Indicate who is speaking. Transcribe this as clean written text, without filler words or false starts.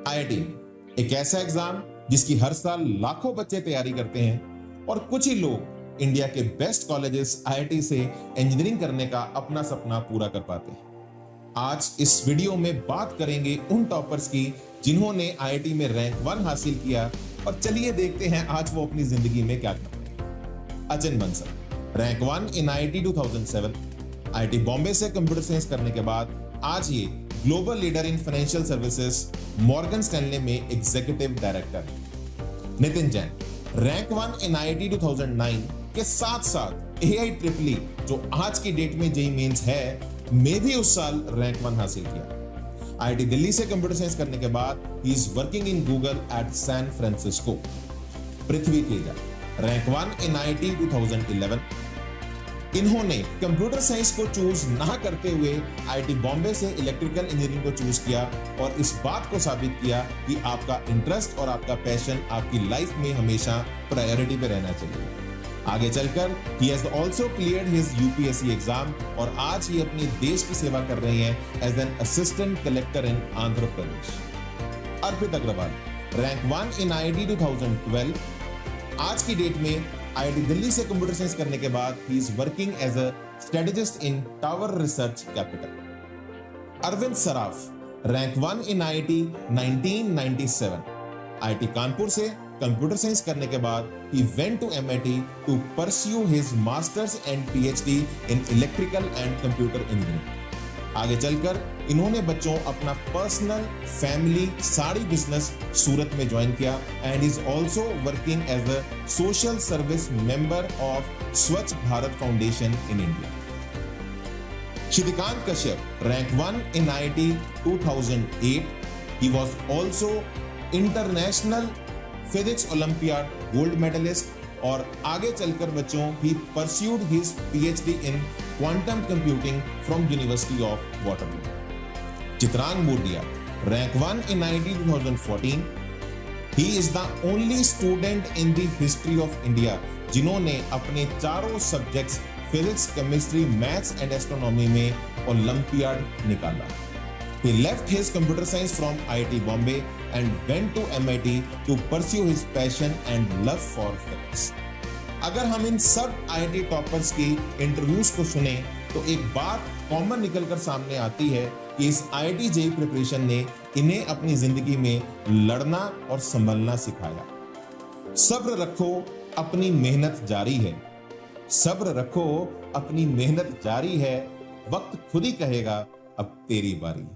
Speaker 1: IIT एक ऐसा exam जिसकी हर साल लाखों बच्चे तैयारी करते हैं और कुछ ही लोग इंडिया के बेस्ट कॉलेजेस आईआईटी से इंजीनियरिंग करने का अपना सपना पूरा कर पाते हैं। आज इस वीडियो में बात करेंगे उन टॉपर्स की जिन्होंने आईआईटी में रैंक 1 हासिल किया और चलिए देखते हैं आज वो अपनी जिंदगी में क्या कर रहे हैं। Achin Bansal rank 1 in IIT 2007। IIT Bombay से कंप्यूटर साइंस करने के बाद आज ये global leader in financial services Morgan Stanley में एग्जीक्यूटिव डायरेक्टर है। Nitin Jain rank 1 in IIT 2009 के साथ साथ AIEEE जो आज की डेट में जेईई मेंस है में भी उस साल रैंक 1 हासिल किया। आईआईटी दिल्ली से कंप्यूटर साइंस करने के बाद ही is working in Google at San Francisco. Prithvi Teja rank 1 in IIT 2011। इन्होंने कंप्यूटर साइंस को चूज ना करते हुए आईआईटी बॉम्बे से इलेक्ट्रिकल इंजीनियरिंग को चूज किया और इस बात को साबित किया कि आपका इंटरेस्ट और आपका पैशन आपकी लाइफ में हमेशा प्रायोरिटी पे रहना चाहिए। आगे चलकर he has also cleared his UPSC exam और आज ये अपने देश की सेवा कर रहे हैं as an assistant collector in Andhra Pradesh. Arpit Agarwal rank 1 in IIT 2012। आज की डेट में आईआईटी दिल्ली से कंप्यूटर साइंस करने के बाद ही is working as a strategist in Tower Research Capital. Arvind Saraf rank 1 in IIT 1997। IIT Kanpur से कंप्यूटर साइंस करने के बाद he went to MIT to pursue his masters and PhD in electrical and computer engineering। आगे चलकर इन्होंने बच्चों अपना personal family sari business Surat में ज्वाइन किया and is also working as a social service member of Swachh Bharat foundation in India. Shrikant Kashyap rank 1 in IIT 2008। he was also international physics olympiad gold medalist और आगे चलकर बच्चों ही pursued his PhD in quantum computing from university of Waterloo. Chitrang Murtiya rank 1 in IIT 2014। He is the only student in the history of India जिन्होंने अपने चारों subjects physics chemistry maths and astronomy में olympiad निकाला। He left his computer science from IIT Bombay and went to MIT to pursue his passion and love for physics। अगर हम इन सब IIT toppers की interviews को सुने तो एक बात कॉमन निकलकर सामने आती है कि इस IIT JEE प्रिपरेशन ने इन्हें अपनी जिंदगी में लड़ना और संभलना सिखाया। सब्र रखो, अपनी मेहनत जारी है। सब्र रखो, अपनी मेहनत जारी है। वक्त खुद ही कहेगा अब तेरी बारी।